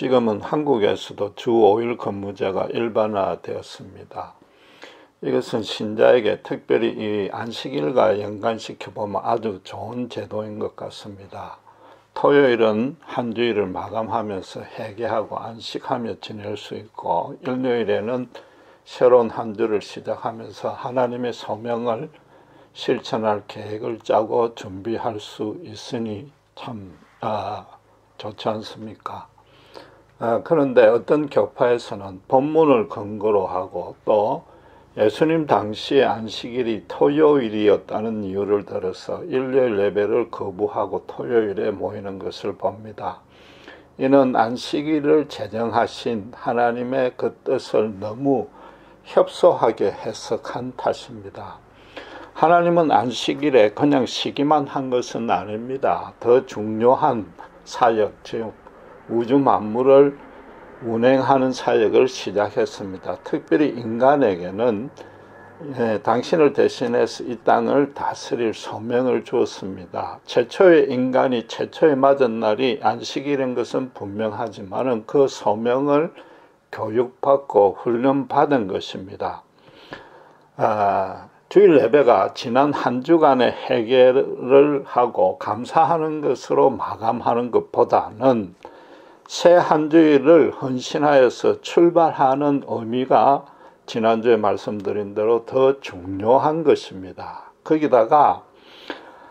지금은 한국에서도 주 5일 근무제가 일반화되었습니다. 이것은 신자에게 특별히 이 안식일과 연관시켜보면 아주 좋은 제도인 것 같습니다. 토요일은 한 주일을 마감하면서 회개하고 안식하며 지낼 수 있고, 일요일에는 새로운 한 주를 시작하면서 하나님의 소명을 실천할 계획을 짜고 준비할 수 있으니 참 좋지 않습니까? 그런데 어떤 교파에서는 본문을 근거로 하고 또 예수님 당시의 안식일이 토요일이었다는 이유를 들어서 일요일 예배를 거부하고 토요일에 모이는 것을 봅니다. 이는 안식일을 제정하신 하나님의 그 뜻을 너무 협소하게 해석한 탓입니다. 하나님은 안식일에 그냥 쉬기만 한 것은 아닙니다. 더 중요한 사역, 즉 우주 만물을 운행하는 사역을 시작했습니다. 특별히 인간에게는 당신을 대신해서 이 땅을 다스릴 소명을 주었습니다. 최초의 인간이 최초에 맞은 날이 안식일인 것은 분명하지만 그 소명을 교육받고 훈련받은 것입니다. 주일 예배가 지난 한 주간의 회개를 하고 감사하는 것으로 마감하는 것보다는 새 한 주일을 헌신하여서 출발하는 의미가 지난주에 말씀드린 대로 더 중요한 것입니다. 거기다가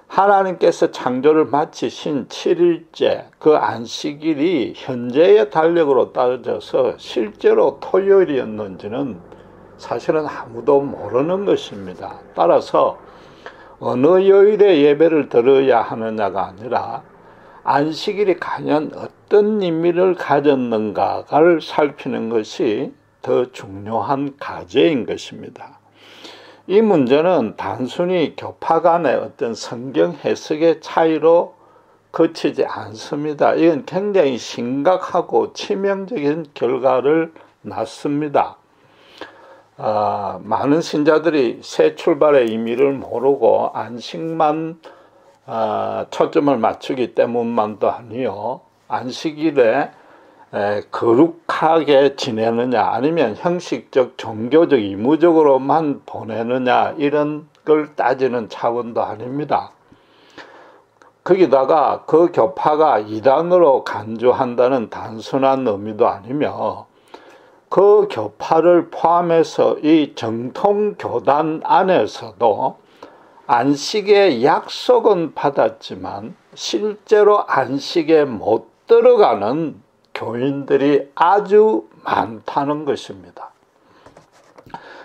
하나님께서 창조를 마치신 7일째 그 안식일이 현재의 달력으로 따져서 실제로 토요일이었는지는 사실은 아무도 모르는 것입니다. 따라서 어느 요일에 예배를 드려야 하느냐가 아니라 안식일이 과연 어떤 의미를 가졌는가를 살피는 것이 더 중요한 과제인 것입니다. 이 문제는 단순히 교파 간의 어떤 성경 해석의 차이로 그치지 않습니다. 이건 굉장히 심각하고 치명적인 결과를 낳습니다. 많은 신자들이 새 출발의 의미를 모르고 안식만 초점을 맞추기 때문만도 아니요, 안식일에 거룩하게 지내느냐 아니면 형식적 종교적 의무적으로만 보내느냐 이런 걸 따지는 차원도 아닙니다. 거기다가 그 교파가 이단으로 간주한다는 단순한 의미도 아니며 그 교파를 포함해서 이 정통교단 안에서도 안식의 약속은 받았지만 실제로 안식에 못 들어가는 교인들이 아주 많다는 것입니다.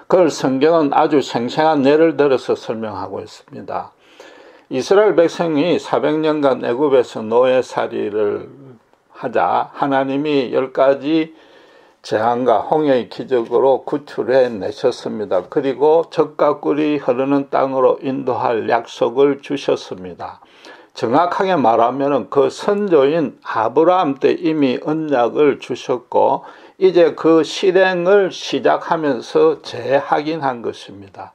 그걸 성경은 아주 생생한 예를 들어서 설명하고 있습니다. 이스라엘 백성이 400년간 애굽에서 노예살이를 하자 하나님이 10가지 재앙과 홍해의 기적으로 구출해 내셨습니다. 그리고 젖과 꿀이 흐르는 땅으로 인도할 약속을 주셨습니다. 정확하게 말하면 그 선조인 아브라함 때 이미 언약을 주셨고 이제 그 실행을 시작하면서 재확인한 것입니다.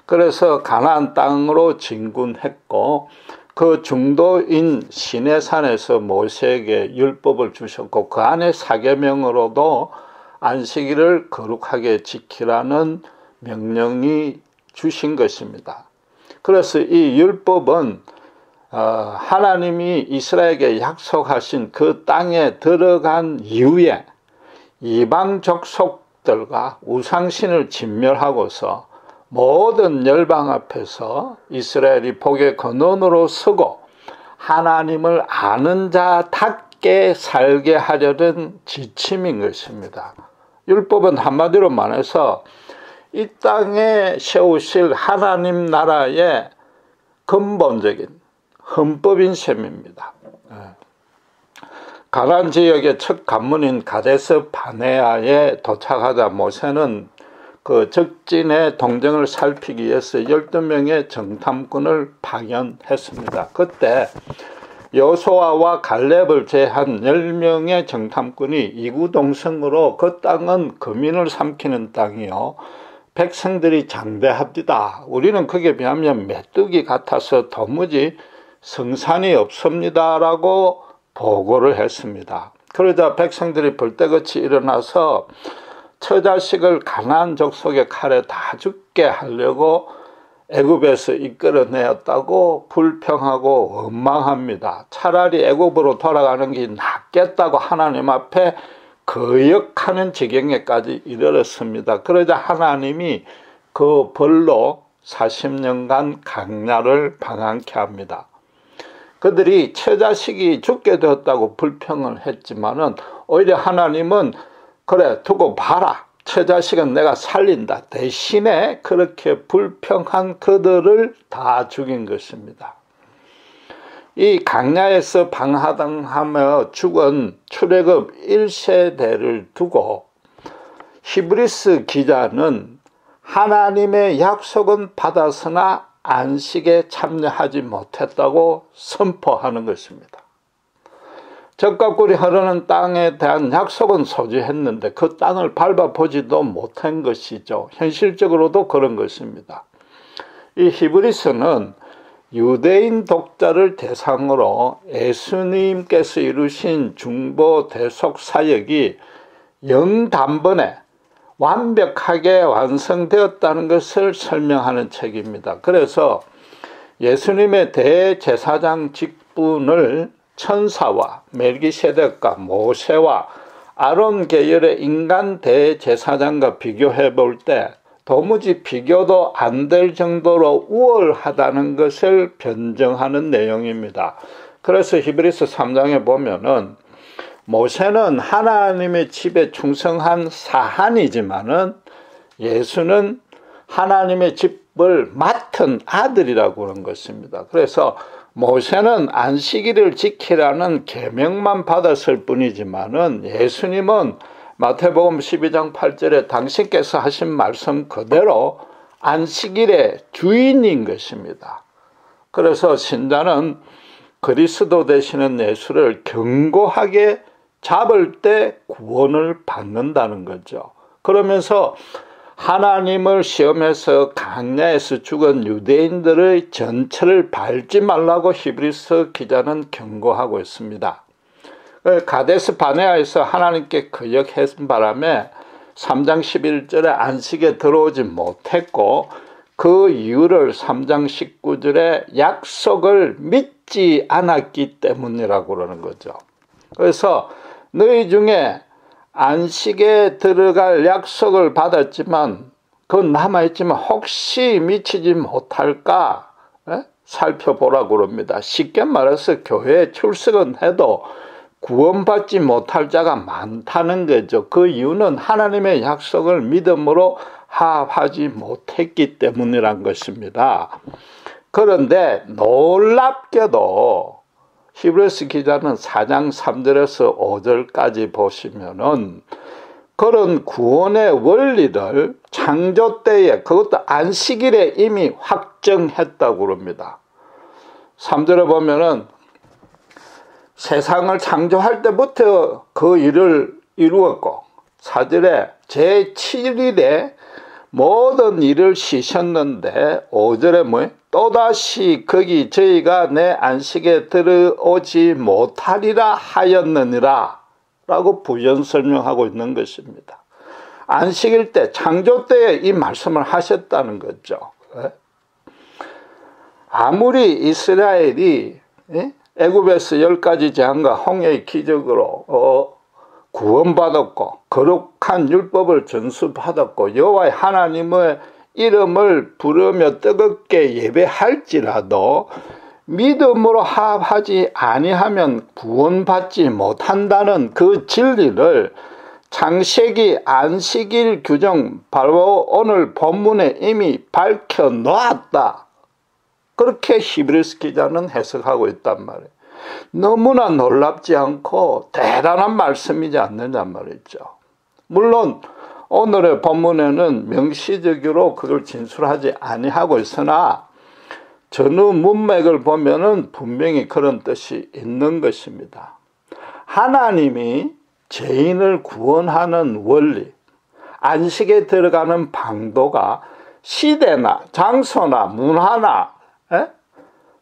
그래서 가나안 땅으로 진군했고 그 중도인 시내산에서 모세에게 율법을 주셨고 그 안에 사계명으로도 안식일을 거룩하게 지키라는 명령이 주신 것입니다. 그래서 이 율법은 하나님이 이스라엘에게 약속하신 그 땅에 들어간 이후에 이방 족속들과 우상신을 진멸하고서 모든 열방 앞에서 이스라엘이 복의 근원으로 서고 하나님을 아는 자답게 살게 하려는 지침인 것입니다. 율법은 한마디로 말해서 이 땅에 세우실 하나님 나라의 근본적인 헌법인 셈입니다. 가나안 지역의 첫 관문인 가데스 바네아에 도착하자 모세는 그 적진의 동정을 살피기 위해서 12명의 정탐꾼을 파견했습니다. 그때 여호수아와 갈렙을 제한 10명의 정탐꾼이 이구동성으로 그 땅은 거민을 삼키는 땅이요, 백성들이 장대합니다. 우리는 그에 비하면 메뚜기 같아서 도무지 성산이 없습니다라고 보고를 했습니다. 그러자 백성들이 벌떼같이 일어나서 처자식을 가나안 족속의 칼에 다 죽게 하려고 애굽에서 이끌어내었다고 불평하고 원망합니다. 차라리 애굽으로 돌아가는 게 낫겠다고 하나님 앞에 거역하는 지경에까지 이르렀습니다. 그러자 하나님이 그 벌로 40년간 강야를 방황케 합니다. 그들이 처자식이 죽게 되었다고 불평을 했지만은 오히려 하나님은 그래 두고 봐라, 처자식은 내가 살린다. 대신에 그렇게 불평한 그들을 다 죽인 것입니다. 이 강야에서 방황하며 죽은 출애굽 1세대를 두고 히브리스 기자는 하나님의 약속은 받았으나 안식에 참여하지 못했다고 선포하는 것입니다. 젖과 꿀이 흐르는 땅에 대한 약속은 소지했는데 그 땅을 밟아보지도 못한 것이죠. 현실적으로도 그런 것입니다. 이 히브리서는 유대인 독자를 대상으로 예수님께서 이루신 중보 대속 사역이 영단번에 완벽하게 완성되었다는 것을 설명하는 책입니다. 그래서 예수님의 대제사장 직분을 천사와 멜기세덱과 모세와 아론 계열의 인간 대제사장과 비교해 볼 때 도무지 비교도 안 될 정도로 우월하다는 것을 변증하는 내용입니다. 그래서 히브리서 3장에 보면은 모세는 하나님의 집에 충성한 사한이지만은 예수는 하나님의 집을 맡은 아들이라고 그런 것입니다. 그래서 모세는 안식일을 지키라는 계명만 받았을 뿐이지만은 예수님은 마태복음 12장 8절에 당신께서 하신 말씀 그대로 안식일의 주인인 것입니다. 그래서 신자는 그리스도 되시는 예수를 견고하게 잡을 때 구원을 받는다는 거죠. 그러면서 하나님을 시험해서 강야에서 죽은 유대인들의 전철을 밟지 말라고 히브리서 기자는 경고하고 있습니다. 가데스 바네아에서 하나님께 거역한 바람에 3장 11절에 안식에 들어오지 못했고 그 이유를 3장 19절에 약속을 믿지 않았기 때문이라고 그러는 거죠. 그래서 너희 중에 안식에 들어갈 약속을 받았지만 그건 남아있지만 혹시 미치지 못할까 살펴보라고 그럽니다. 쉽게 말해서 교회에 출석은 해도 구원받지 못할 자가 많다는 거죠. 그 이유는 하나님의 약속을 믿음으로 합하지 못했기 때문이란 것입니다. 그런데 놀랍게도 히브리서 기자는 4장 3절에서 5절까지 보시면은 그런 구원의 원리를 창조 때에 그것도 안식일에 이미 확정했다고 그럽니다. 3절에 보면은 세상을 창조할 때부터 그 일을 이루었고 4절에 제7일에 모든 일을 쉬셨는데 5절에 또다시 거기 저희가 내 안식에 들어오지 못하리라 하였느니라 라고 부연 설명하고 있는 것입니다. 안식일 때 창조 때에 이 말씀을 하셨다는 거죠. 아무리 이스라엘이 애굽에서 10가지 재앙과 홍해의 기적으로 구원받았고 거룩한 율법을 전수받았고 여호와 하나님의 이름을 부르며 뜨겁게 예배할지라도 믿음으로 합하지 아니하면 구원받지 못한다는 그 진리를 창세기 안식일 규정 바로 오늘 본문에 이미 밝혀 놓았다. 그렇게 히브리서 기자는 해석하고 있단 말이에요. 너무나 놀랍지 않고 대단한 말씀이지 않느냐 말이죠. 물론 오늘의 본문에는 명시적으로 그걸 진술하지 아니하고 있으나 전후 문맥을 보면은 분명히 그런 뜻이 있는 것입니다. 하나님이 죄인을 구원하는 원리, 안식에 들어가는 방도가 시대나 장소나 문화나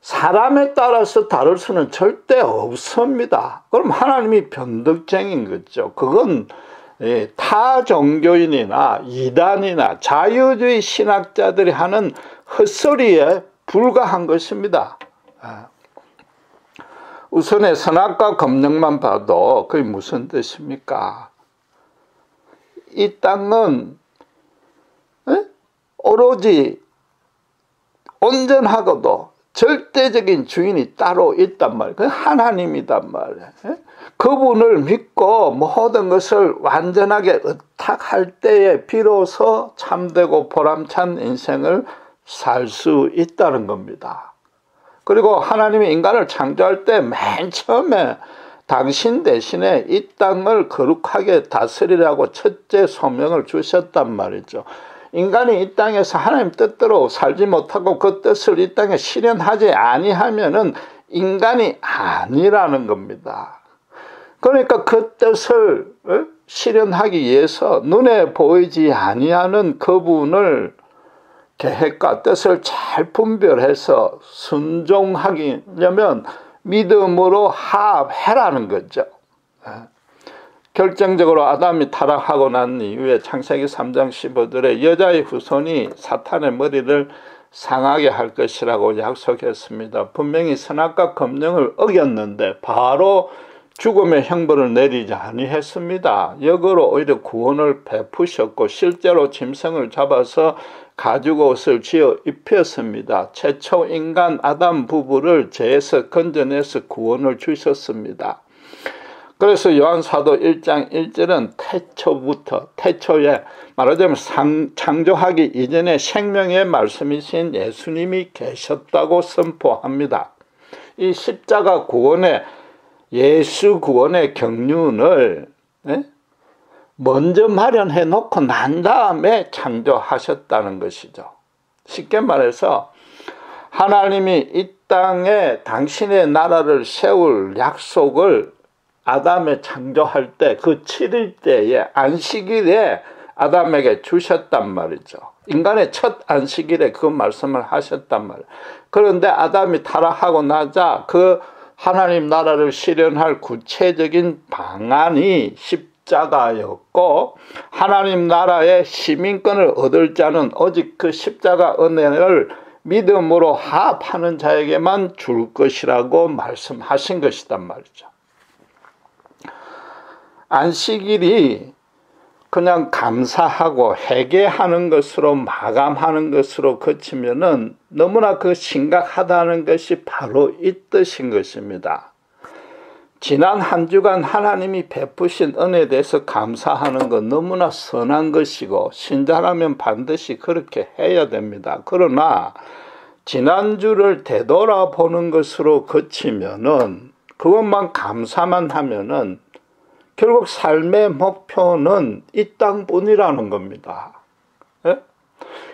사람에 따라서 다를 수는 절대 없습니다. 그럼 하나님이 변덕쟁인 거죠. 그건 타 종교인이나 이단이나 자유주의 신학자들이 하는 헛소리에 불과한 것입니다. 우선에 선악과 검령만 봐도 그게 무슨 뜻입니까? 이 땅은 오로지 온전하고도 절대적인 주인이 따로 있단 말이에요. 그 하나님이단 말이에요. 그분을 믿고 모든 것을 완전하게 의탁할 때에 비로소 참되고 보람찬 인생을 살 수 있다는 겁니다. 그리고 하나님이 인간을 창조할 때 맨 처음에 당신 대신에 이 땅을 거룩하게 다스리라고 첫째 소명을 주셨단 말이죠. 인간이 이 땅에서 하나님 뜻대로 살지 못하고 그 뜻을 이 땅에 실현하지 아니하면은 인간이 아니라는 겁니다. 그러니까 그 뜻을 실현하기 위해서 눈에 보이지 아니하는 그분을 계획과 뜻을 잘 분별해서 순종하려면 믿음으로 합해라는 거죠. 결정적으로 아담이 타락하고 난 이후에 창세기 3장 15절에 여자의 후손이 사탄의 머리를 상하게 할 것이라고 약속했습니다. 분명히 선악과 검령을 어겼는데 바로 죽음의 형벌을 내리지 아니했습니다. 역으로 오히려 구원을 베푸셨고 실제로 짐승을 잡아서 가죽 옷을 지어 입혔습니다. 최초 인간 아담 부부를 죄에서 건져내서 구원을 주셨습니다. 그래서 요한사도 1장 1절은 태초에 말하자면 창조하기 이전에 생명의 말씀이신 예수님이 계셨다고 선포합니다. 이 십자가 구원의 예수 구원의 경륜을 먼저 마련해 놓고 난 다음에 창조하셨다는 것이죠. 쉽게 말해서 하나님이 이 땅에 당신의 나라를 세울 약속을 아담에 창조할 때 그 7일째에 안식일에 아담에게 주셨단 말이죠. 인간의 첫 안식일에 그 말씀을 하셨단 말이에요. 그런데 아담이 타락하고 나자 그 하나님 나라를 실현할 구체적인 방안이 십자가였고 하나님 나라의 시민권을 얻을 자는 오직 그 십자가 은혜를 믿음으로 합하는 자에게만 줄 것이라고 말씀하신 것이단 말이죠. 안식일이 그냥 감사하고 회개하는 것으로 마감하는 것으로 그치면은 너무나 그 심각하다는 것이 바로 이 뜻인 것입니다. 지난 한 주간 하나님이 베푸신 은혜에 대해서 감사하는 건 너무나 선한 것이고 신자라면 반드시 그렇게 해야 됩니다. 그러나 지난주를 되돌아보는 것으로 그치면은 그것만 감사만 하면은 결국 삶의 목표는 이 땅뿐이라는 겁니다.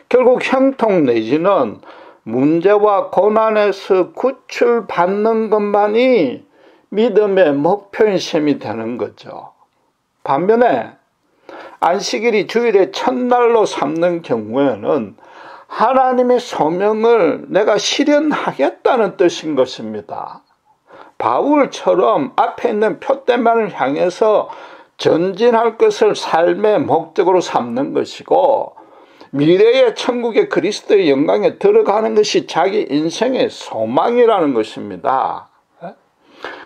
결국 형통 내지는 문제와 고난에서 구출받는 것만이 믿음의 목표인 셈이 되는 거죠. 반면에 안식일이 주일의 첫날로 삼는 경우에는 하나님의 소명을 내가 실현하겠다는 뜻인 것입니다. 바울처럼 앞에 있는 표대만을 향해서 전진할 것을 삶의 목적으로 삼는 것이고 미래의 천국의 그리스도의 영광에 들어가는 것이 자기 인생의 소망이라는 것입니다.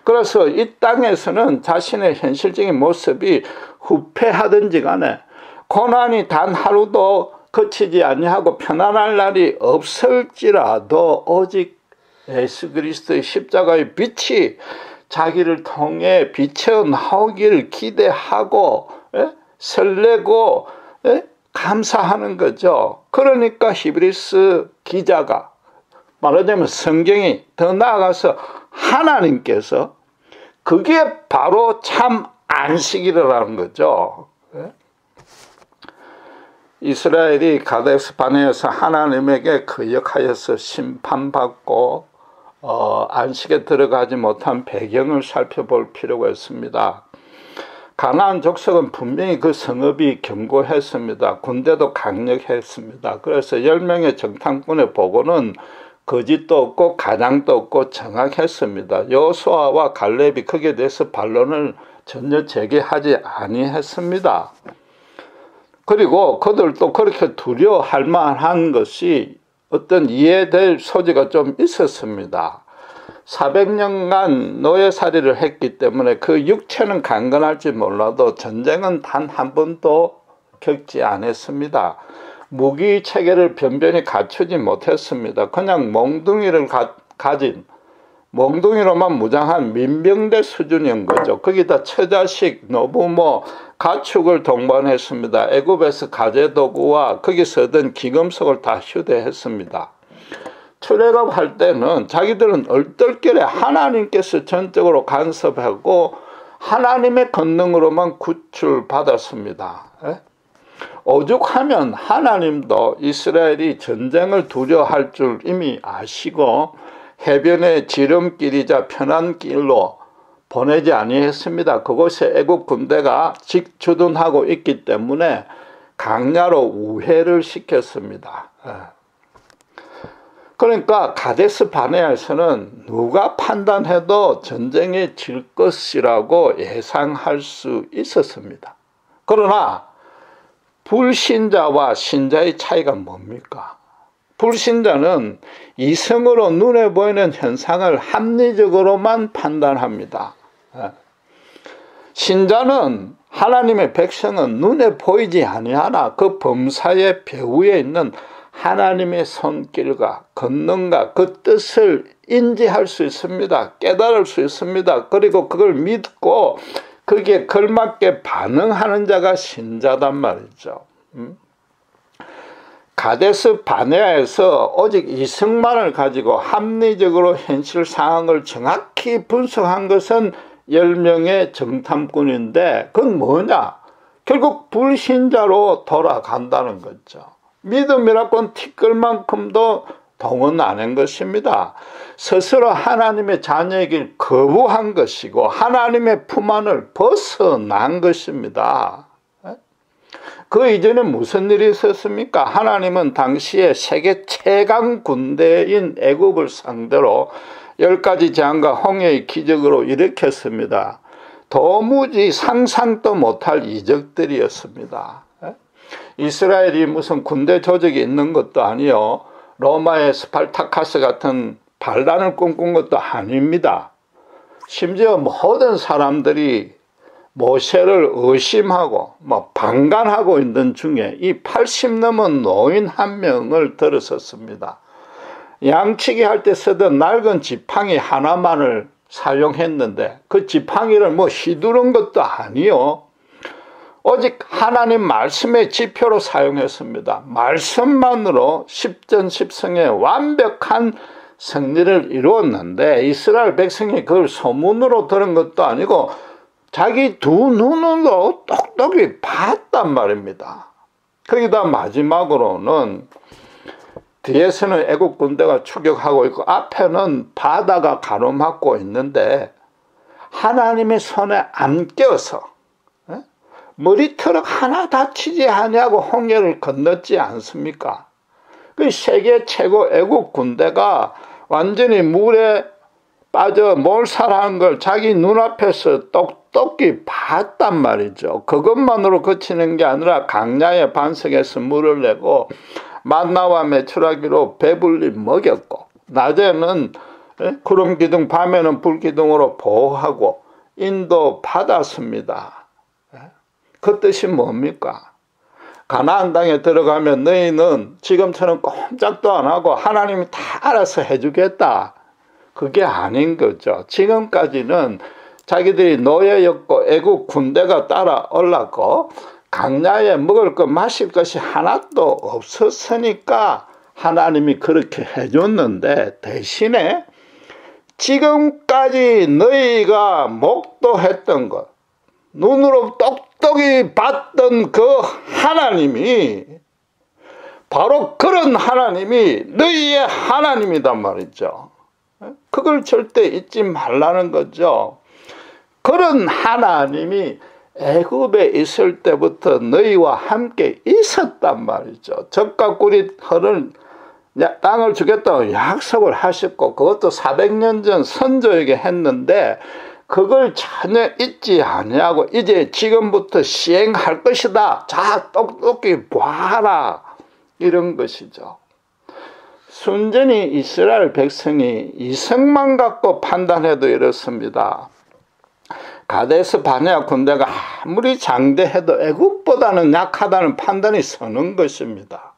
그래서 이 땅에서는 자신의 현실적인 모습이 후패하든지 간에 고난이 단 하루도 거치지 아니하고 편안할 날이 없을지라도 오직 예수 그리스도의 십자가의 빛이 자기를 통해 비춰나오기를 기대하고 설레고 감사하는 거죠. 그러니까 히브리서 기자가 말하자면 성경이 더 나아가서 하나님께서 그게 바로 참 안식일이라는 거죠. 이스라엘이 가데스 바네에서 하나님에게 거역하여서 심판받고 안식에 들어가지 못한 배경을 살펴볼 필요가 있습니다. 가나안 족속은 분명히 그 성읍이 견고했습니다. 군대도 강력했습니다. 그래서 10명의 정탐꾼의 보고는 거짓도 없고 가장도 없고 정확했습니다. 여호수아와 갈렙이 거기에 대해서 반론을 전혀 제기하지 아니했습니다. 그리고 그들도 그렇게 두려워할 만한 것이 어떤 이해될 소지가 좀 있었습니다. 400년간 노예살이를 했기 때문에 그 육체는 강건할지 몰라도 전쟁은 단 한 번도 겪지 않았습니다. 무기 체계를 변변히 갖추지 못했습니다. 그냥 몽둥이를 가진 몽둥이로만 무장한 민병대 수준인 거죠. 거기다 처자식, 노부모, 가축을 동반했습니다. 애굽에서 가재도구와 거기서 얻은 기금속을 다 휴대했습니다. 출애굽할 때는 자기들은 얼떨결에 하나님께서 전적으로 간섭하고 하나님의 권능으로만 구출받았습니다. 오죽하면 하나님도 이스라엘이 전쟁을 두려워할 줄 이미 아시고 해변의 지름길이자 편한 길로 보내지 아니했습니다. 그곳에 애국 군대가 직주둔하고 있기 때문에 강야로 우회를 시켰습니다. 그러니까 가데스 바네아에서는 누가 판단해도 전쟁에 질 것이라고 예상할 수 있었습니다. 그러나 불신자와 신자의 차이가 뭡니까? 불신자는 이성으로 눈에 보이는 현상을 합리적으로만 판단합니다. 신자는 하나님의 백성은 눈에 보이지 아니하나 그 범사의 배후에 있는 하나님의 손길과 권능과 그 뜻을 인지할 수 있습니다. 깨달을 수 있습니다. 그리고 그걸 믿고 거기에 걸맞게 반응하는 자가 신자단 말이죠. 가데스 바네아에서 오직 이성만을 가지고 합리적으로 현실 상황을 정확히 분석한 것은 10명의 정탐꾼인데 그건 뭐냐? 결국 불신자로 돌아간다는 거죠. 믿음이라고는 티끌만큼도 동원 안 한 것입니다. 스스로 하나님의 자녀이길 거부한 것이고 하나님의 품 안을 벗어난 것입니다. 그 이전에 무슨 일이 있었습니까? 하나님은 당시에 세계 최강 군대인 애굽을 상대로 10가지 재앙과 홍해의 기적으로 일으켰습니다. 도무지 상상도 못할 이적들이었습니다. 이스라엘이 무슨 군대 조직이 있는 것도 아니요, 로마의 스팔타카스 같은 반란을 꿈꾼 것도 아닙니다. 심지어 모든 사람들이 모세를 의심하고 방관하고 있는 중에 이 80 넘은 노인 한 명을 들어섰습니다. 양치기 할 때 쓰던 낡은 지팡이 하나만을 사용했는데 그 지팡이를 휘두른 것도 아니요, 오직 하나님 말씀의 지표로 사용했습니다. 말씀만으로 십전십승의 완벽한 승리를 이루었는데 이스라엘 백성이 그걸 소문으로 들은 것도 아니고 자기 두 눈으로 똑똑히 봤단 말입니다. 거기다 마지막으로는 뒤에서는 애국 군대가 추격하고 있고 앞에는 바다가 가로막고 있는데 하나님의 손에 안 껴서 머리털 하나 다치지 아니하고 홍해를 건넜지 않습니까? 그 세계 최고 애국 군대가 완전히 물에 빠져 몰살하는 걸 자기 눈앞에서 똑똑히 봤단 말이죠. 그것만으로 그치는 게 아니라 강야의 반석에서 물을 내고 만나와 메추라기로 배불리 먹였고 낮에는 구름 기둥, 밤에는 불 기둥으로 보호하고 인도받았습니다. 그 뜻이 뭡니까? 가나안 땅에 들어가면 너희는 지금처럼 꼼짝도 안 하고 하나님이 다 알아서 해주겠다. 그게 아닌 거죠. 지금까지는 자기들이 노예였고 애국 군대가 따라올랐고 강야에 먹을 것 마실 것이 하나도 없었으니까 하나님이 그렇게 해줬는데 대신에 지금까지 너희가 목도했던 것, 눈으로 똑똑히 봤던 그 하나님이 바로 그런 하나님이 너희의 하나님이단 말이죠. 그걸 절대 잊지 말라는 거죠. 그런 하나님이 애굽에 있을 때부터 너희와 함께 있었단 말이죠. 젖과 꿀이 흐른 땅을 주겠다고 약속을 하셨고 그것도 400년 전 선조에게 했는데 그걸 전혀 잊지 아니하고 이제 지금부터 시행할 것이다. 자, 똑똑히 봐라. 이런 것이죠. 순전히 이스라엘 백성이 이성만 갖고 판단해도 이렇습니다. 가데스 바네아 군대가 아무리 장대해도 애굽보다는 약하다는 판단이 서는 것입니다.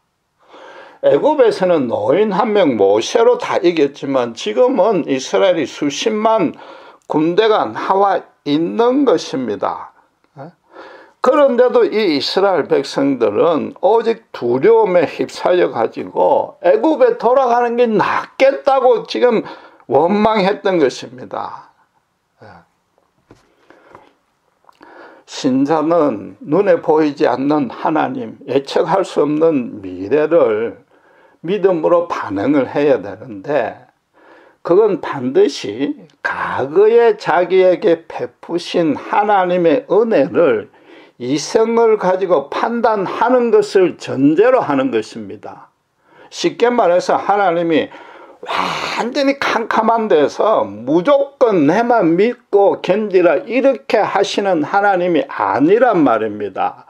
애굽에서는 노인 한 명 모세로 다 이겼지만 지금은 이스라엘이 수십만 군대가 나와 있는 것입니다. 그런데도 이 이스라엘 백성들은 오직 두려움에 휩싸여 가지고 애굽에 돌아가는 게 낫겠다고 지금 원망했던 것입니다. 신자는 눈에 보이지 않는 하나님, 예측할 수 없는 미래를 믿음으로 반응을 해야 되는데 그건 반드시 과거에 자기에게 베푸신 하나님의 은혜를 이성을 가지고 판단하는 것을 전제로 하는 것입니다. 쉽게 말해서 하나님이 완전히 캄캄한 데서 무조건 내만 믿고 견디라 이렇게 하시는 하나님이 아니란 말입니다.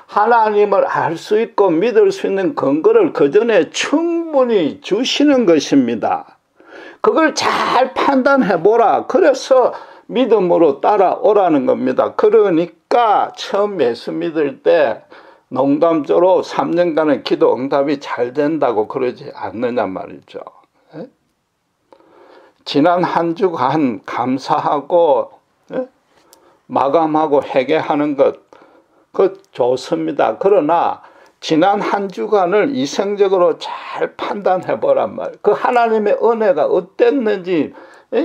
하나님을 알 수 있고 믿을 수 있는 근거를 그 전에 충분히 주시는 것입니다. 그걸 잘 판단해 보라. 그래서 믿음으로 따라오라는 겁니다. 그러니까 처음 예수 믿을 때 농담조로 3년간의 기도 응답이 잘 된다고 그러지 않느냐 말이죠. 지난 한 주간 감사하고 마감하고 회개하는 것, 그 좋습니다. 그러나 지난 한 주간을 이성적으로 잘 판단해 보란 말이에요. 그 하나님의 은혜가 어땠는지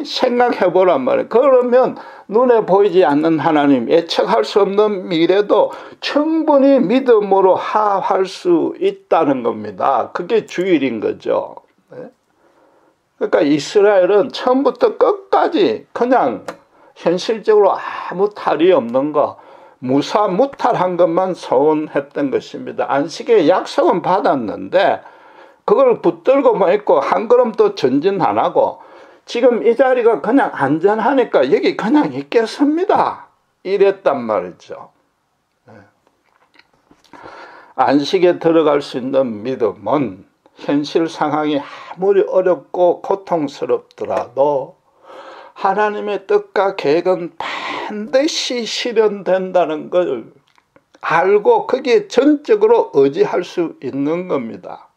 생각해 보란 말이에요. 그러면 눈에 보이지 않는 하나님, 예측할 수 없는 미래도 충분히 믿음으로 하할 수 있다는 겁니다. 그게 주일인 거죠. 그러니까 이스라엘은 처음부터 끝까지 그냥 현실적으로 아무 탈이 없는 거, 무사무탈한 것만 소원했던 것입니다. 안식의 약속은 받았는데 그걸 붙들고 뭐 있고 한 걸음도 전진 안 하고 지금 이 자리가 그냥 안전하니까 여기 그냥 있겠습니다. 이랬단 말이죠. 안식에 들어갈 수 있는 믿음은 현실 상황이 아무리 어렵고 고통스럽더라도 하나님의 뜻과 계획은 반드시 실현된다는 걸 알고 거기에 전적으로 의지할 수 있는 겁니다.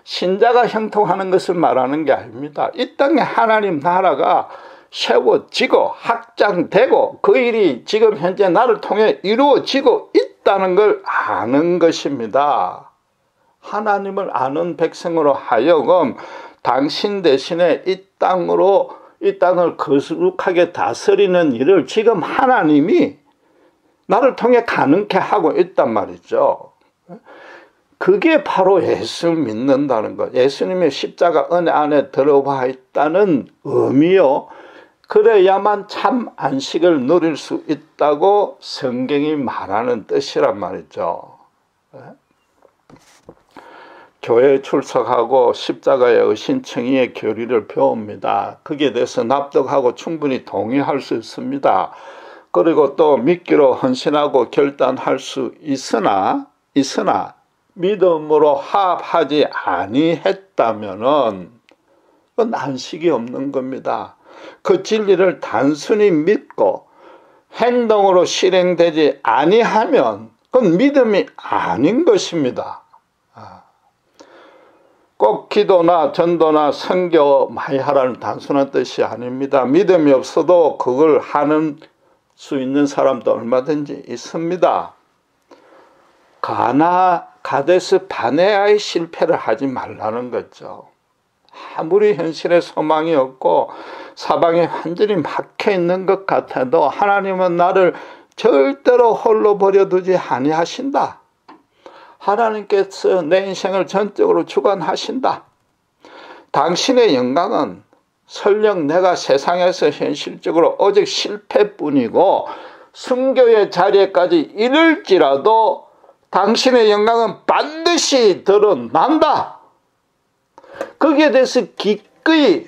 신자가 형통하는 것을 말하는 게 아닙니다. 이 땅에 하나님 나라가 세워지고 확장되고 그 일이 지금 현재 나를 통해 이루어지고 있다는 걸 아는 것입니다. 하나님을 아는 백성으로 하여금 당신 대신에 이 땅을 거룩하게 다스리는 일을 지금 하나님이 나를 통해 가능케 하고 있단 말이죠. 그게 바로 예수 믿는다는 것. 예수님의 십자가 은혜 안에 들어와 있다는 의미요. 그래야만 참 안식을 누릴 수 있다고 성경이 말하는 뜻이란 말이죠. 교회에 출석하고 십자가의 의신청의의 교리를 배웁니다. 거기에 대해서 납득하고 충분히 동의할 수 있습니다. 그리고 또 믿기로 헌신하고 결단할 수 있으나 믿음으로 합하지 아니했다면은 그건 안식이 없는 겁니다. 그 진리를 단순히 믿고 행동으로 실행되지 아니하면 그건 믿음이 아닌 것입니다. 꼭 기도나 전도나 선교 많이 하라는 단순한 뜻이 아닙니다. 믿음이 없어도 그걸 하는 수 있는 사람도 얼마든지 있습니다. 가데스 바네아의 실패를 하지 말라는 거죠. 아무리 현실에 소망이 없고 사방에 완전히 막혀 있는 것 같아도 하나님은 나를 절대로 홀로 버려두지 아니하신다. 하나님께서 내 인생을 전적으로 주관하신다. 당신의 영광은 설령 내가 세상에서 현실적으로 오직 실패뿐이고 순교의 자리에까지 이를지라도 당신의 영광은 반드시 드러난다. 거기에 대해서 기꺼이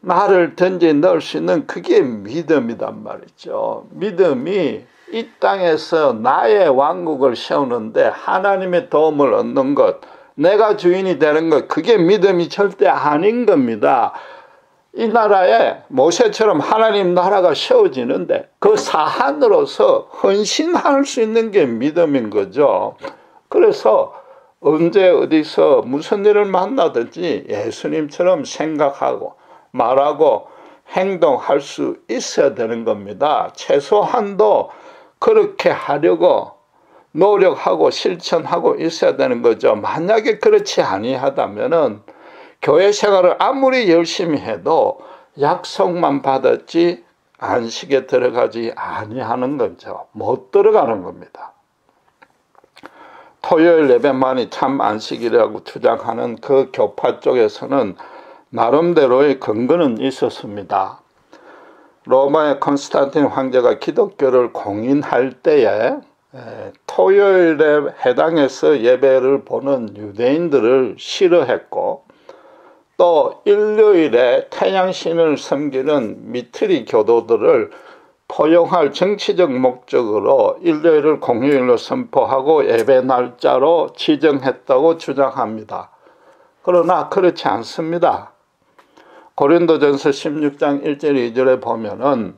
나를 던져 넣을 수 있는 그게 믿음이란 말이죠. 믿음이 이 땅에서 나의 왕국을 세우는데 하나님의 도움을 얻는 것, 내가 주인이 되는 것, 그게 믿음이 절대 아닌 겁니다. 이 나라에 모세처럼 하나님 나라가 세워지는데 그 사안으로서 헌신할 수 있는 게 믿음인 거죠. 그래서 언제 어디서 무슨 일을 만나든지 예수님처럼 생각하고 말하고 행동할 수 있어야 되는 겁니다. 최소한도 그렇게 하려고 노력하고 실천하고 있어야 되는 거죠. 만약에 그렇지 아니하다면은 교회 생활을 아무리 열심히 해도 약속만 받았지 안식에 들어가지 아니하는 거죠. 못 들어가는 겁니다. 토요일 예배만이 참 안식이라고 주장하는 그 교파 쪽에서는 나름대로의 근거는 있었습니다. 로마의 콘스탄틴 황제가 기독교를 공인할 때에 토요일에 해당해서 예배를 보는 유대인들을 싫어했고, 또 일요일에 태양신을 섬기는 미트리 교도들을 포용할 정치적 목적으로 일요일을 공휴일로 선포하고 예배 날짜로 지정했다고 주장합니다. 그러나 그렇지 않습니다. 고린도전서 16장 1절 2절에 보면은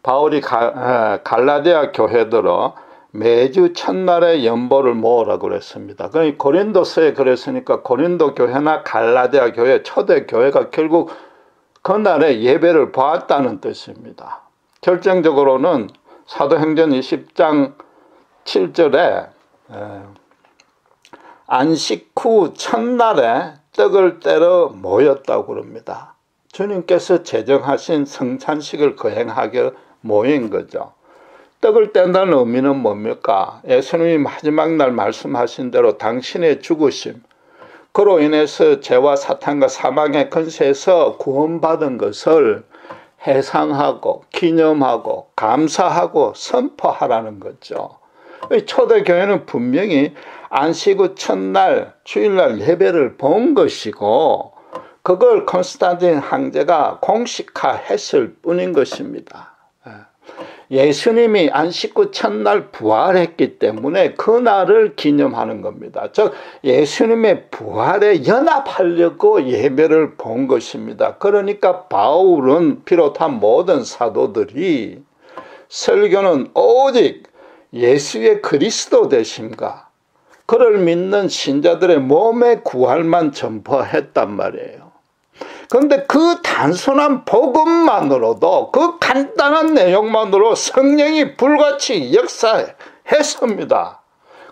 바울이 갈라디아 교회들어 매주 첫날에 연보를 모으라고 그랬습니다. 그러니까 고린도서에 그랬으니까 고린도 교회나 갈라디아 교회, 초대 교회가 결국 그날에 예배를 보았다는 뜻입니다. 결정적으로는 사도행전 20장 7절에 안식 후 첫날에 떡을 떼러 모였다고 그럽니다. 주님께서 제정하신 성찬식을 거행하게 모인 거죠. 떡을 뗀다는 의미는 뭡니까? 예수님이 마지막 날 말씀하신 대로 당신의 죽으심, 그로 인해서 죄와 사탄과 사망의 권세에서 구원받은 것을 해상하고 기념하고 감사하고 선포하라는 거죠. 초대교회는 분명히 안식 후 첫날 주일날 예배를 본 것이고 그걸 콘스탄틴 황제가 공식화했을 뿐인 것입니다. 예수님이 안식 후 첫날 부활했기 때문에 그날을 기념하는 겁니다. 즉 예수님의 부활에 연합하려고 예배를 본 것입니다. 그러니까 바울은 비롯한 모든 사도들이 설교는 오직 예수의 그리스도 되심과 그를 믿는 신자들의 몸의 구할만 전파했단 말이에요. 그런데 그 단순한 복음만으로도, 그 간단한 내용만으로 성령이 불같이 역사했습니다.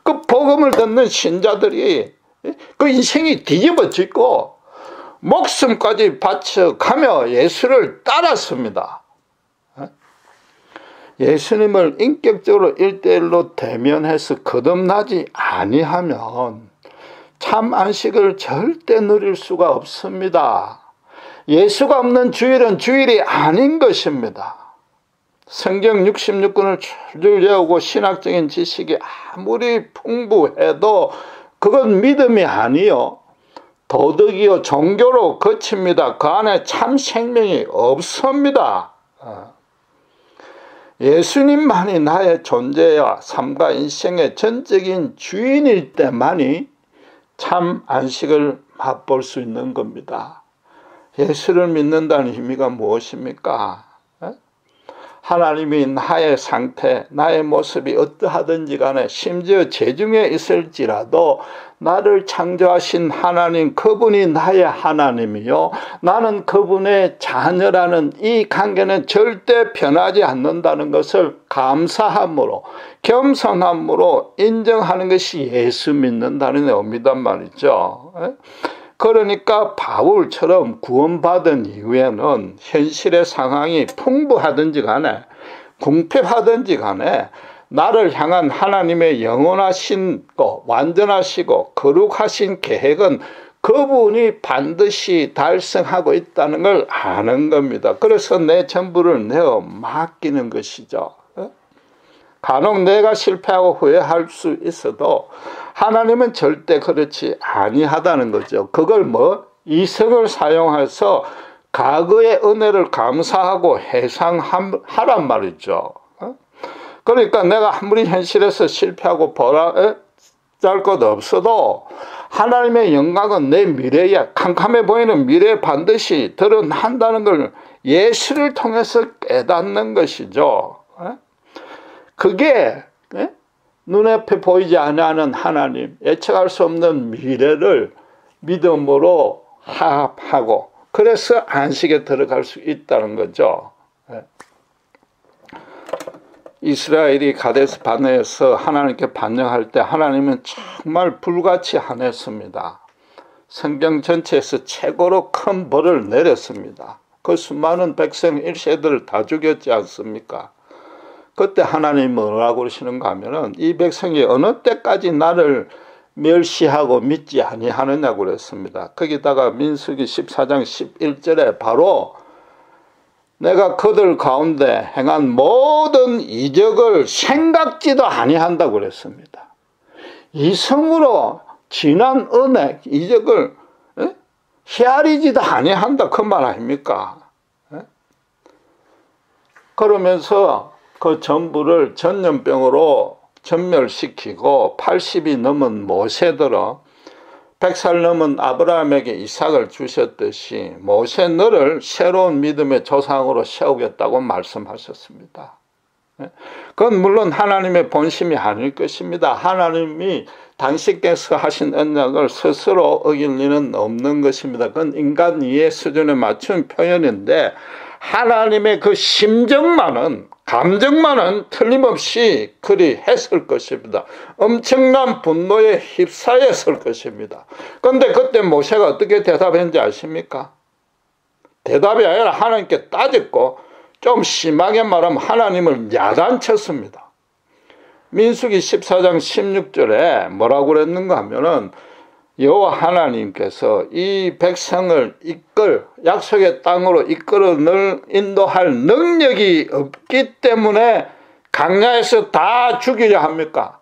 그 복음을 듣는 신자들이 그 인생이 뒤집어지고 목숨까지 바쳐가며 예수를 따랐습니다. 예수님을 인격적으로 1대1로 대면해서 거듭나지 아니하면 참 안식을 절대 누릴 수가 없습니다. 예수가 없는 주일은 주일이 아닌 것입니다. 성경 66권을 줄줄 외우고 신학적인 지식이 아무리 풍부해도 그건 믿음이 아니요 도덕이요 종교로 그칩니다. 그 안에 참 생명이 없습니다. 예수님만이 나의 존재와 삶과 인생의 전적인 주인일 때만이 참 안식을 맛볼 수 있는 겁니다. 예수를 믿는다는 의미가 무엇입니까? 하나님이 나의 상태, 나의 모습이 어떠하든지 간에 심지어 죄중에 있을지라도 나를 창조하신 하나님, 그분이 나의 하나님이요 나는 그분의 자녀라는 이 관계는 절대 변하지 않는다는 것을 감사함으로 겸손함으로 인정하는 것이 예수 믿는다는 의미단 말이죠. 그러니까 바울처럼 구원받은 이후에는 현실의 상황이 풍부하든지 간에 궁핍하든지 간에 나를 향한 하나님의 영원하신 완전하시고 거룩하신 계획은 그분이 반드시 달성하고 있다는 걸 아는 겁니다. 그래서 내 전부를 내어 맡기는 것이죠. 간혹 내가 실패하고 후회할 수 있어도 하나님은 절대 그렇지 아니하다는 거죠. 그걸 이성을 사용해서 과거의 은혜를 감사하고 해상하란 말이죠. 그러니까 내가 아무리 현실에서 실패하고 보잘 것 없어도 하나님의 영광은 내 미래에, 캄캄해 보이는 미래에 반드시 드러난다는 걸 예수를 통해서 깨닫는 것이죠. 그게 눈앞에 보이지 않는 하나님, 예측할 수 없는 미래를 믿음으로 하고, 그래서 안식에 들어갈 수 있다는 거죠. 이스라엘이 가데스 바네에서 하나님께 반역할 때 하나님은 정말 불같이 화냈습니다. 성경 전체에서 최고로 큰 벌을 내렸습니다. 그 수많은 백성 1세들을 다 죽였지 않습니까? 그때 하나님은 뭐라고 그러시는가 하면은 이 백성이 어느 때까지 나를 멸시하고 믿지 아니하느냐고 그랬습니다. 거기다가 민수기 14장 11절에 바로 내가 그들 가운데 행한 모든 이적을 생각지도 아니한다고 그랬습니다. 이성으로 지난 은혜, 이적을 헤아리지도 아니한다, 그 말 아닙니까? 그러면서 그 전부를 전염병으로 전멸시키고 80이 넘은 모세들어 100살 넘은 아브라함에게 이삭을 주셨듯이 모세 너를 새로운 믿음의 조상으로 세우겠다고 말씀하셨습니다. 그건 물론 하나님의 본심이 아닐 것입니다. 하나님이 당신께서 하신 언약을 스스로 어길 리는 없는 것입니다. 그건 인간 이해 수준에 맞춘 표현인데 하나님의 그 심정만은, 감정만은 틀림없이 그리 했을 것입니다. 엄청난 분노에 휩싸였을 것입니다. 그런데 그때 모세가 어떻게 대답했는지 아십니까? 대답이 아니라 하나님께 따졌고, 좀 심하게 말하면 하나님을 야단쳤습니다. 민수기 14장 16절에 뭐라고 그랬는가 하면은 여호와 하나님께서 이 백성을 약속의 땅으로 이끌어 인도할 능력이 없기 때문에 강야에서 다 죽이려 합니까?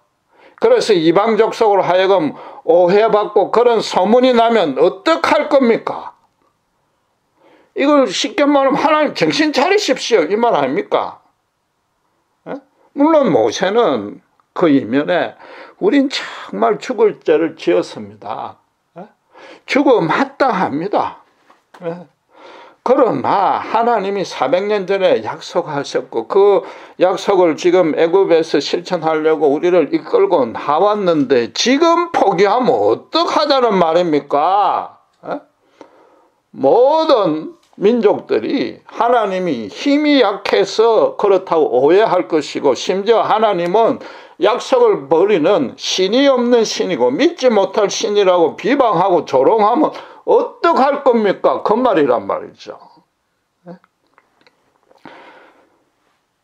그래서 이방 족속으로 하여금 오해받고 그런 소문이 나면 어떡할 겁니까? 이걸 쉽게 말하면 하나님 정신 차리십시오, 이 말 아닙니까? 물론 모세는 그 이면에 우린 정말 죽을 죄를 지었습니다. 죽어 마땅합니다. 그러나 하나님이 400년 전에 약속하셨고 그 약속을 지금 애굽에서 실천하려고 우리를 이끌고 나왔는데 지금 포기하면 어떡하자는 말입니까? 모든 민족들이 하나님이 힘이 약해서 그렇다고 오해할 것이고, 심지어 하나님은 약속을 버리는 신이 없는 신이고 믿지 못할 신이라고 비방하고 조롱하면 어떡할 겁니까? 그 말이란 말이죠.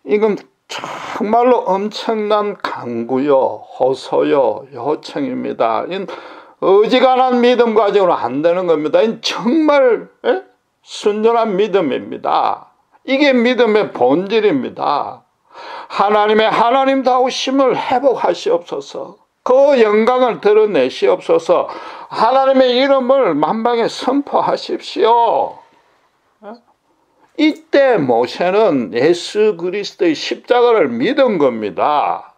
이건 정말로 엄청난 강구요, 호소요, 요청입니다. 이건 어지간한 믿음 가지고는 안 되는 겁니다. 이건 정말 순전한 믿음입니다. 이게 믿음의 본질입니다. 하나님의 하나님다우심을 회복하시옵소서. 그 영광을 드러내시옵소서. 하나님의 이름을 만방에 선포하십시오. 이때 모세는 예수 그리스도의 십자가를 믿은 겁니다.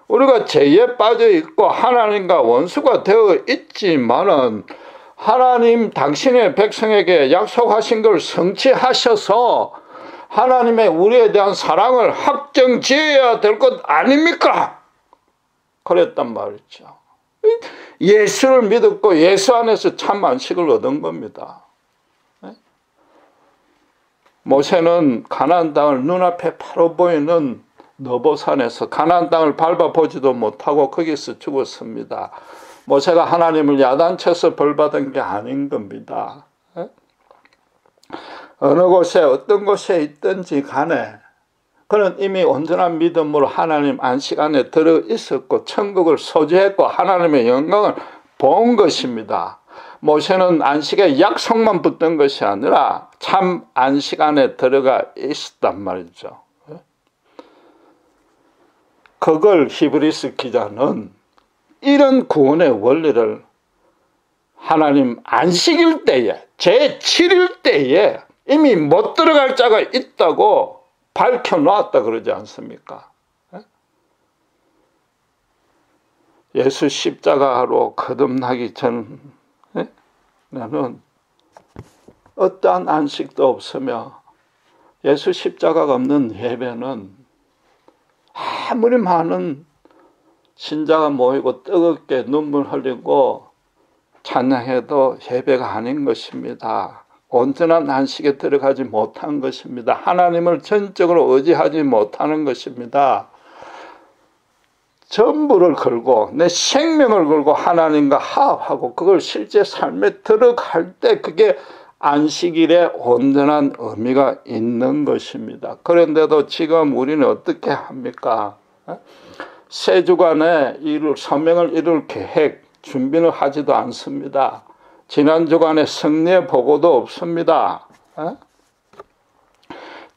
우리가 죄에 빠져 있고 하나님과 원수가 되어 있지만은 하나님 당신의 백성에게 약속하신 걸 성취하셔서 하나님의 우리에 대한 사랑을 확정지어야 될 것 아닙니까? 그랬단 말이죠. 예수를 믿었고 예수 안에서 참 안식을 얻은 겁니다. 모세는 가나안 땅을 눈앞에 바로 보이는 너보산에서 가나안 땅을 밟아보지도 못하고 거기서 죽었습니다. 모세가 하나님을 야단쳐서 벌받은 게 아닌 겁니다. 어느 곳에 어떤 곳에 있든지 간에 그는 이미 온전한 믿음으로 하나님 안식 안에 들어 있었고 천국을 소유했고 하나님의 영광을 본 것입니다. 모세는 안식의 약속만 붙든 것이 아니라 참 안식 안에 들어가 있었단 말이죠. 그걸 히브리스 기자는 이런 구원의 원리를 하나님 안식일 때에 제7일 때에 이미 못 들어갈 자가 있다고 밝혀놓았다 그러지 않습니까? 예수 십자가로 거듭나기 전 나는 어떠한 안식도 없으며 예수 십자가가 없는 예배는 아무리 많은 신자가 모이고 뜨겁게 눈물 흘리고 찬양해도 예배가 아닌 것입니다. 온전한 안식에 들어가지 못한 것입니다. 하나님을 전적으로 의지하지 못하는 것입니다. 전부를 걸고 내 생명을 걸고 하나님과 화합하고 그걸 실제 삶에 들어갈 때 그게 안식일의 온전한 의미가 있는 것입니다. 그런데도 지금 우리는 어떻게 합니까? 세 주간에 소명을 이룰 계획, 준비를 하지도 않습니다. 지난 주간에 성례 보고도 없습니다.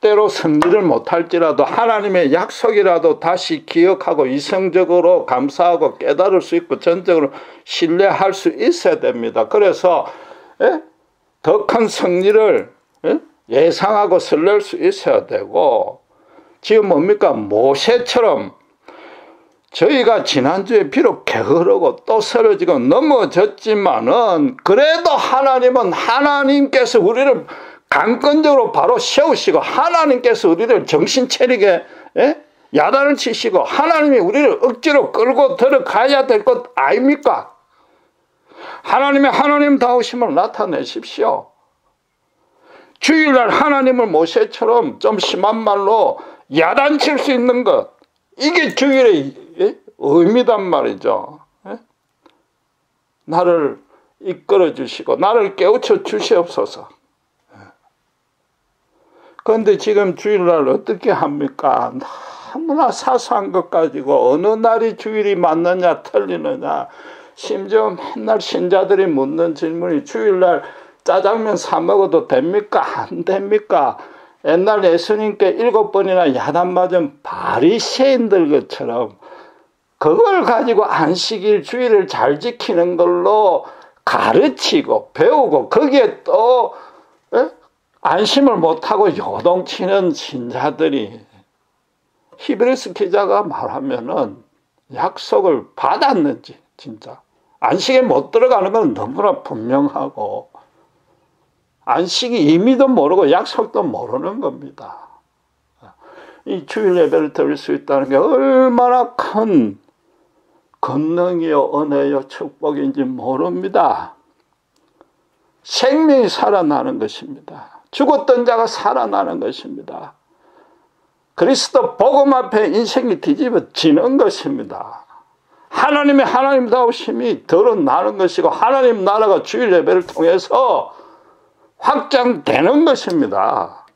때로 승리를 못할지라도 하나님의 약속이라도 다시 기억하고 이성적으로 감사하고 깨달을 수 있고 전적으로 신뢰할 수 있어야 됩니다. 그래서 더 큰 승리를 예상하고 설렐 수 있어야 되고, 지금 뭡니까? 모세처럼 저희가 지난주에 비록 게으르고 또 쓰러지고 넘어졌지만은 그래도 하나님은 하나님께서 우리를 강권적으로 바로 세우시고 하나님께서 우리를 정신 차리게 야단을 치시고 하나님이 우리를 억지로 끌고 들어가야 될 것 아닙니까? 하나님의 하나님다우심을 나타내십시오. 주일날 하나님을 모세처럼 좀 심한 말로 야단칠 수 있는 것, 이게 주일의 의미단 말이죠. 나를 이끌어 주시고 나를 깨우쳐 주시옵소서. 그런데 지금 주일날 어떻게 합니까? 너무나 사소한 것 가지고 어느 날이 주일이 맞느냐 틀리느냐, 심지어 맨날 신자들이 묻는 질문이 주일날 짜장면 사 먹어도 됩니까? 안 됩니까? 옛날 예수님께 7번이나 야단 맞은 바리새인들 것처럼 그걸 가지고 안식일 주일을 잘 지키는 걸로 가르치고 배우고 거기에 또 안심을 못하고 요동치는 신자들이, 히브리서 기자가 말하면은 약속을 받았는지 진짜 안식에 못 들어가는 건 너무나 분명하고 안식이 의미도 모르고 약속도 모르는 겁니다. 이 주일 예배를 드릴 수 있다는 게 얼마나 큰 권능이요 은혜요 축복인지 모릅니다. 생명이 살아나는 것입니다. 죽었던 자가 살아나는 것입니다. 그리스도 복음 앞에 인생이 뒤집어지는 것입니다. 하나님의 하나님다우심이 드러나는 것이고 하나님 나라가 주일 예배를 통해서 확장되는 것입니다.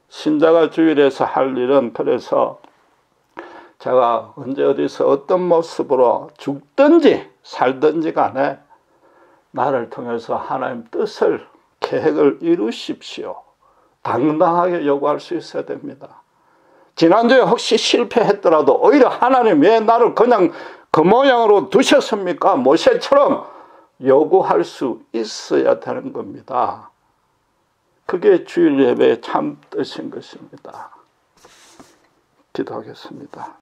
신자가 주일에서 할 일은, 그래서 제가 언제 어디서 어떤 모습으로 죽든지 살든지 간에 나를 통해서 하나님 뜻을, 계획을 이루십시오. 당당하게 요구할 수 있어야 됩니다. 지난주에 혹시 실패했더라도 오히려 하나님 왜 나를 그냥 그 모양으로 두셨습니까? 모세처럼 요구할 수 있어야 되는 겁니다. 그게 주일 예배의 참 뜻인 것입니다. 기도하겠습니다.